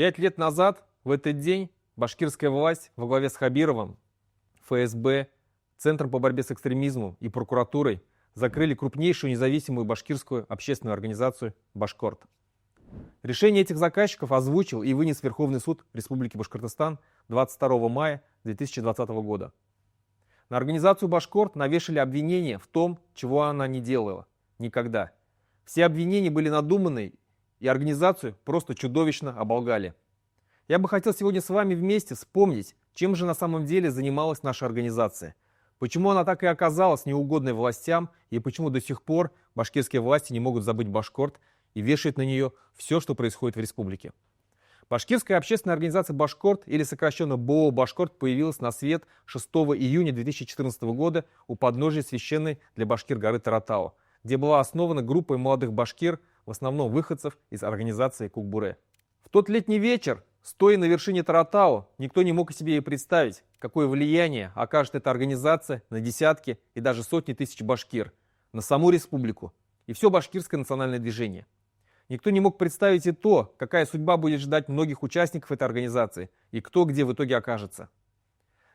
5 лет назад, в этот день, башкирская власть во главе с Хабировым, ФСБ, Центром по борьбе с экстремизмом и прокуратурой закрыли крупнейшую независимую башкирскую общественную организацию «Башкорт». Решение этих заказчиков озвучил и вынес Верховный суд Республики Башкортостан 22 мая 2020 года. На организацию «Башкорт» навешали обвинения в том, чего она не делала. Никогда. Все обвинения были надуманы, и организацию просто чудовищно оболгали. Я бы хотел сегодня с вами вместе вспомнить, чем же на самом деле занималась наша организация. Почему она так и оказалась неугодной властям, и почему до сих пор башкирские власти не могут забыть «Башкорт» и вешают на нее все, что происходит в республике. Башкирская общественная организация «Башкорт», или сокращенно БОО «Башкорт», появилась на свет 6 июня 2014 года у подножия священной для башкир горы Таратау, где была основана группой молодых башкир, в основном выходцев из организации Кукбуре. В тот летний вечер, стоя на вершине Таратау, никто не мог себе и представить, какое влияние окажет эта организация на десятки и даже сотни тысяч башкир, на саму республику и все башкирское национальное движение. Никто не мог представить и то, какая судьба будет ждать многих участников этой организации и кто где в итоге окажется.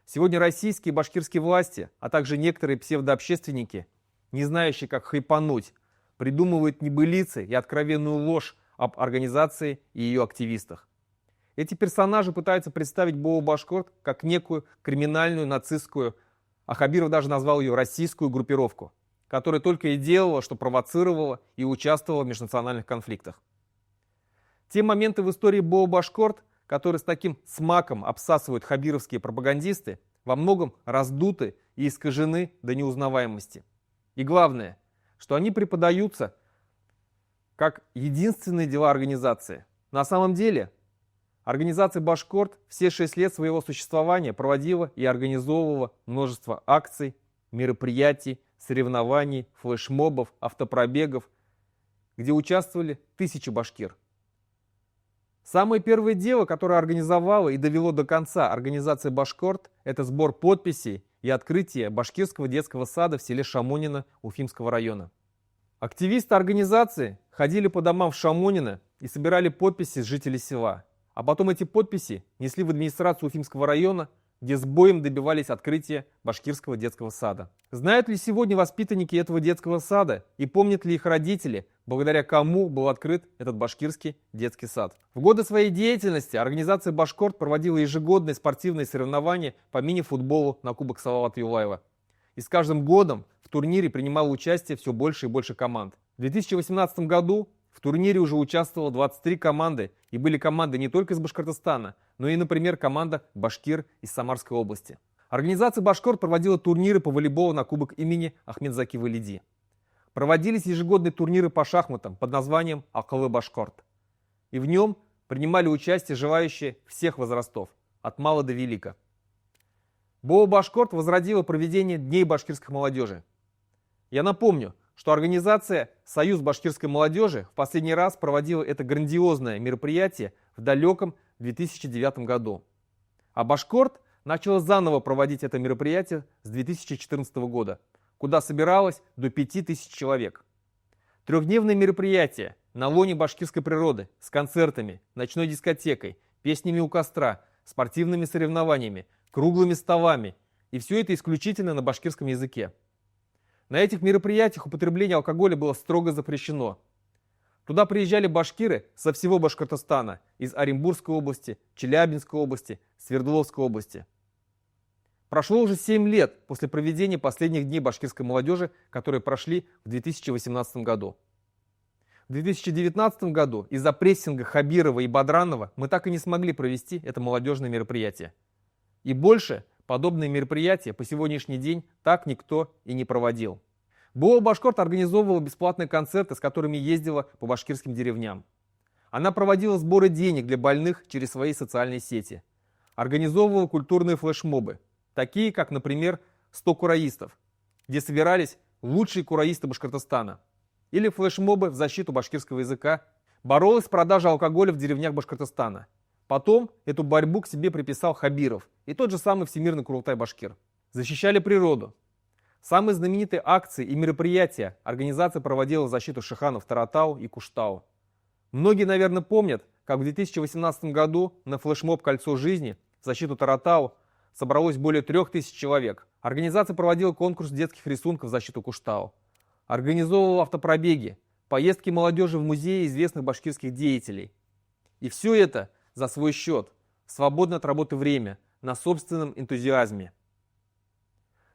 Сегодня российские и башкирские власти, а также некоторые псевдообщественники, не знающие, как хайпануть, придумывают небылицы и откровенную ложь об организации и ее активистах. Эти персонажи пытаются представить БОО «Башкорт» как некую криминальную, нацистскую, а Хабиров даже назвал ее российскую группировку, которая только и делала, что провоцировала и участвовала в межнациональных конфликтах. Те моменты в истории БОО «Башкорт», которые с таким смаком обсасывают хабировские пропагандисты, во многом раздуты и искажены до неузнаваемости. И главное, что они преподаются как единственные дела организации. На самом деле, организация «Башкорт» все 6 лет своего существования проводила и организовывала множество акций, мероприятий, соревнований, флешмобов, автопробегов, где участвовали тысячи башкир. Самое первое дело, которое организовала и довело до конца организация «Башкорт», это сбор подписей и открытие башкирского детского сада в селе Шамонино Уфимского района. Активисты организации ходили по домам в Шамонино и собирали подписи с жителей села, а потом эти подписи несли в администрацию Уфимского района, где с боем добивались открытия башкирского детского сада. Знают ли сегодня воспитанники этого детского сада и помнят ли их родители, благодаря кому был открыт этот башкирский детский сад? В годы своей деятельности организация «Башкорт» проводила ежегодные спортивные соревнования по мини-футболу на Кубок Салавата Юлаева. И с каждым годом в турнире принимало участие все больше и больше команд. В 2018 году в турнире уже участвовало 23 команды, и были команды не только из Башкортостана, но и, например, команда «Башкир» из Самарской области. Организация «Башкорт» проводила турниры по волейболу на Кубок имени Ахмедзаки Валиди. Проводились ежегодные турниры по шахматам под названием «Акылы Башкорт». И в нем принимали участие желающие всех возрастов, от мала до велика. БОО «Башкорт» возродила проведение Дней башкирской молодежи. Я напомню, что организация «Союз башкирской молодежи» в последний раз проводила это грандиозное мероприятие в далеком 2009 году. А «Башкорт» начала заново проводить это мероприятие с 2014 года, куда собиралось до 5000 человек. Трехдневное мероприятие на лоне башкирской природы с концертами, ночной дискотекой, песнями у костра, спортивными соревнованиями, круглыми столами. И все это исключительно на башкирском языке. На этих мероприятиях употребление алкоголя было строго запрещено. Туда приезжали башкиры со всего Башкортостана, из Оренбургской области, Челябинской области, Свердловской области. Прошло уже 7 лет после проведения последних дней башкирской молодежи, которые прошли в 2018 году. В 2019 году из-за прессинга Хабирова и Бадранова мы так и не смогли провести это молодежное мероприятие. И больше подобные мероприятия по сегодняшний день так никто и не проводил. БОО «Башкорт» организовывала бесплатные концерты, с которыми ездила по башкирским деревням. Она проводила сборы денег для больных через свои социальные сети. Организовывала культурные флешмобы, такие как, например, 100 кураистов, где собирались лучшие кураисты Башкортостана. Или флешмобы в защиту башкирского языка. Боролась с продажей алкоголя в деревнях Башкортостана. Потом эту борьбу к себе приписал Хабиров и тот же самый Всемирный Курултай-Башкир. Защищали природу. Самые знаменитые акции и мероприятия организация проводила в защиту шиханов Таратау и Куштау. Многие, наверное, помнят, как в 2018 году на флешмоб «Кольцо жизни» в защиту Таратау собралось более 3000 человек. Организация проводила конкурс детских рисунков в защиту Куштау, организовывала автопробеги, поездки молодежи в музеи известных башкирских деятелей. И все это за свой счет, в свободное от работы время, на собственном энтузиазме.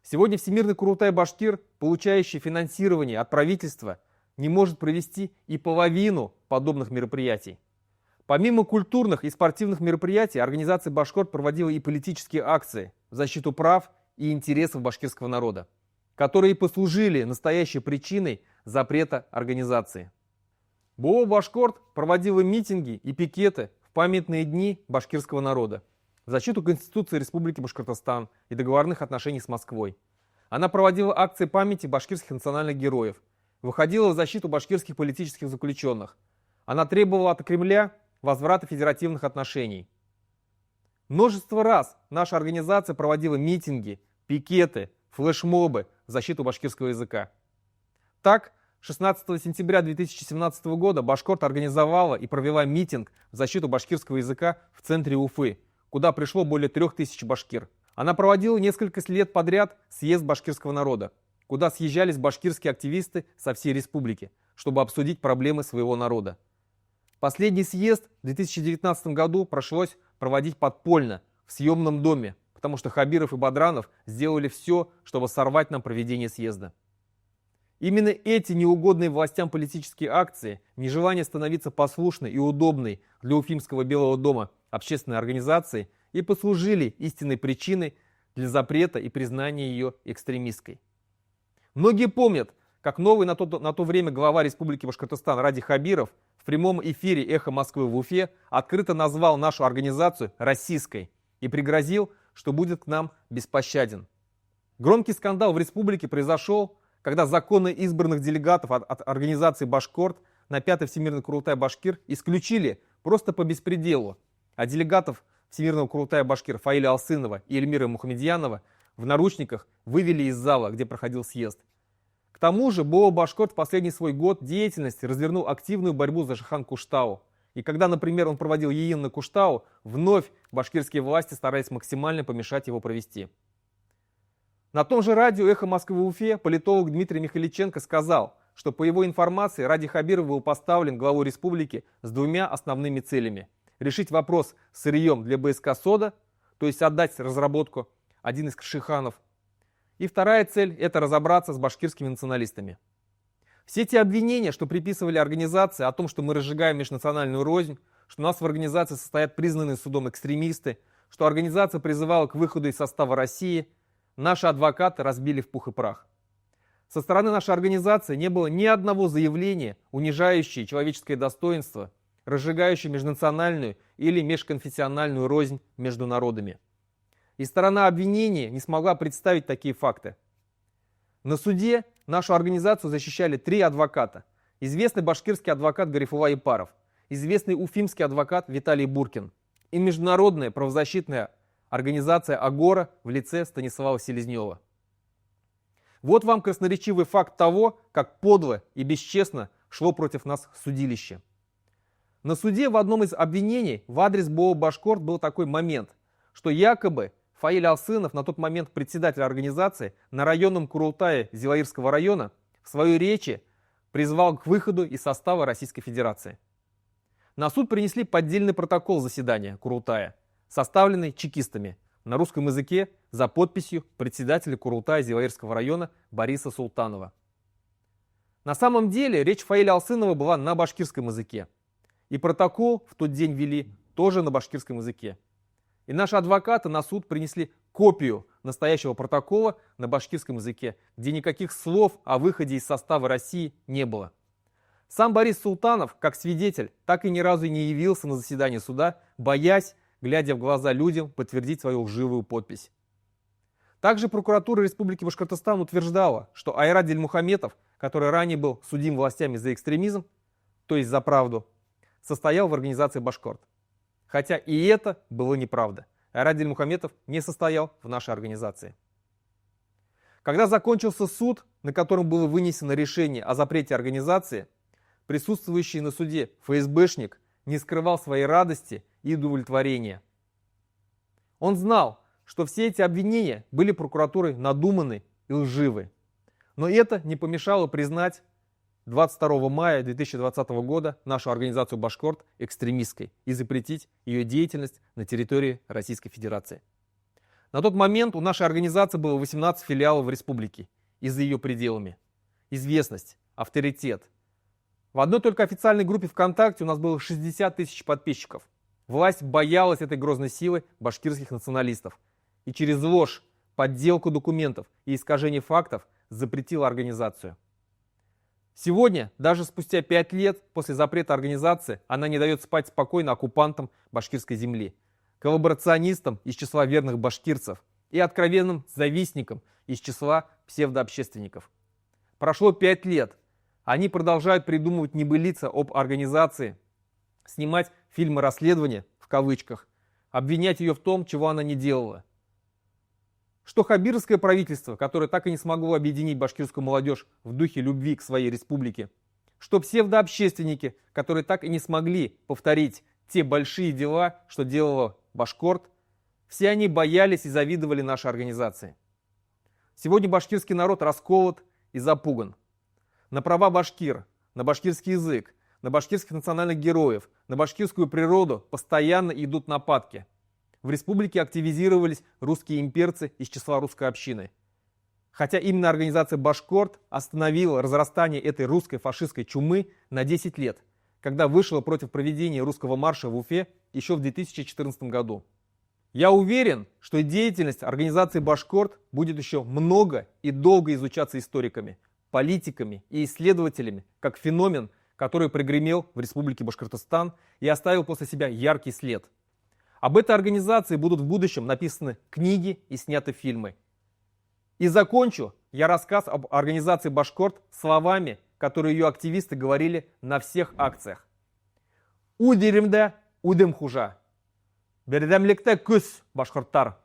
Сегодня Всемирный Курултай-Башкир, получающий финансирование от правительства, не может провести и половину подобных мероприятий. Помимо культурных и спортивных мероприятий, организация «Башкорт» проводила и политические акции в защиту прав и интересов башкирского народа, которые послужили настоящей причиной запрета организации. БО «Башкорт» проводила митинги и пикеты в памятные дни башкирского народа в защиту Конституции Республики Башкортостан и договорных отношений с Москвой. Она проводила акции памяти башкирских национальных героев, выходила в защиту башкирских политических заключенных. Она требовала от Кремля возврата федеративных отношений. Множество раз наша организация проводила митинги, пикеты, флешмобы в защиту башкирского языка. Так, 16 сентября 2017 года «Башкорт» организовала и провела митинг в защиту башкирского языка в центре Уфы, куда пришло более 3000 башкир. Она проводила несколько лет подряд съезд башкирского народа, куда съезжались башкирские активисты со всей республики, чтобы обсудить проблемы своего народа. Последний съезд в 2019 году пришлось проводить подпольно, в съемном доме, потому что Хабиров и Бадранов сделали все, чтобы сорвать нам проведение съезда. Именно эти неугодные властям политические акции, нежелание становиться послушной и удобной для Уфимского Белого дома общественной организации и послужили истинной причиной для запрета и признания ее экстремистской. Многие помнят, как новый на то время глава Республики Башкортостан Ради Хабиров в прямом эфире «Эхо Москвы» в Уфе открыто назвал нашу организацию российской и пригрозил, что будет к нам беспощаден. Громкий скандал в республике произошел, когда законно избранных делегатов от организации «Башкорт» на 5-й Всемирный Курултай-Башкир исключили просто по беспределу, а делегатов Всемирного Курултая-Башкир Фаиля Алсынова и Эльмира Мухамедьянова в наручниках вывели из зала, где проходил съезд. К тому же БО «Башкорт» в последний свой год деятельности развернул активную борьбу за Шахан Куштау. И когда, например, он проводил Еин на Куштау, вновь башкирские власти старались максимально помешать его провести. На том же радио «Эхо Москвы» в Уфе политолог Дмитрий Михайличенко сказал, что по его информации Ради Хабиров был поставлен главой республики с двумя основными целями. Решить вопрос с сырьем для БСК «Сода», то есть отдать разработку один из шиханов. И вторая цель – это разобраться с башкирскими националистами. Все те обвинения, что приписывали организации о том, что мы разжигаем межнациональную рознь, что у нас в организации состоят признанные судом экстремисты, что организация призывала к выходу из состава России, наши адвокаты разбили в пух и прах. Со стороны нашей организации не было ни одного заявления, унижающего человеческое достоинство, разжигающего межнациональную или межконфессиональную рознь между народами. И сторона обвинения не смогла представить такие факты. На суде нашу организацию защищали 3 адвоката. Известный башкирский адвокат Гарифулла Ипаров, известный уфимский адвокат Виталий Буркин и международная правозащитная организация «Агора» в лице Станислава Селезнева. Вот вам красноречивый факт того, как подло и бесчестно шло против нас судилище. На суде в одном из обвинений в адрес БО «Башкорт» был такой момент, что якобы Фаиль Алсынов, на тот момент председатель организации, на районном Курултае Зилаирского района в своей речи призвал к выходу из состава Российской Федерации. На суд принесли поддельный протокол заседания Курултая, составленный чекистами на русском языке за подписью председателя Курултая Зилаирского района Бориса Султанова. На самом деле речь Фаиля Алсынова была на башкирском языке. И протокол в тот день вели тоже на башкирском языке. И наши адвокаты на суд принесли копию настоящего протокола на башкирском языке, где никаких слов о выходе из состава России не было. Сам Борис Султанов, как свидетель, так и ни разу не явился на заседание суда, боясь, глядя в глаза людям, подтвердить свою лживую подпись. Также прокуратура Республики Башкортостан утверждала, что Айрат Дильмухаметов, который ранее был судим властями за экстремизм, то есть за правду, состоял в организации «Башкорт». Хотя и это было неправда. Айрат Дильмухаметов не состоял в нашей организации. Когда закончился суд, на котором было вынесено решение о запрете организации, присутствующий на суде ФСБшник не скрывал своей радости и удовлетворения. Он знал, что все эти обвинения были прокуратурой надуманы и лживы. Но это не помешало признать 22 мая 2020 года нашу организацию «Башкорт» экстремистской и запретить ее деятельность на территории Российской Федерации. На тот момент у нашей организации было 18 филиалов в республике и за ее пределами. Известность, авторитет. В одной только официальной группе ВКонтакте у нас было 60 тысяч подписчиков. Власть боялась этой грозной силы башкирских националистов и через ложь, подделку документов и искажение фактов запретила организацию. Сегодня, даже спустя 5 лет после запрета организации, она не дает спать спокойно оккупантам башкирской земли, коллаборационистам из числа верных башкирцев и откровенным завистникам из числа псевдообщественников. Прошло 5 лет. Они продолжают придумывать небылицы об организации, снимать фильмы расследования, в кавычках, обвинять ее в том, чего она не делала. Что хабировское правительство, которое так и не смогло объединить башкирскую молодежь в духе любви к своей республике, что псевдообщественники, которые так и не смогли повторить те большие дела, что делала Башкорт, все они боялись и завидовали нашей организации. Сегодня башкирский народ расколот и запуган. На права башкир, на башкирский язык, на башкирских национальных героев, на башкирскую природу постоянно идут нападки. В республике активизировались русские имперцы из числа русской общины. Хотя именно организация «Башкорт» остановила разрастание этой русской фашистской чумы на 10 лет, когда вышла против проведения русского марша в Уфе еще в 2014 году. Я уверен, что деятельность организации «Башкорт» будет еще много и долго изучаться историками, политиками и исследователями, как феномен, который прогремел в Республике Башкортостан и оставил после себя яркий след. Об этой организации будут в будущем написаны книги и сняты фильмы. И закончу я рассказ об организации «Башкорт» словами, которые ее активисты говорили на всех акциях. «Удеримде удем хужа. Бердемлекте күс, башкорттар».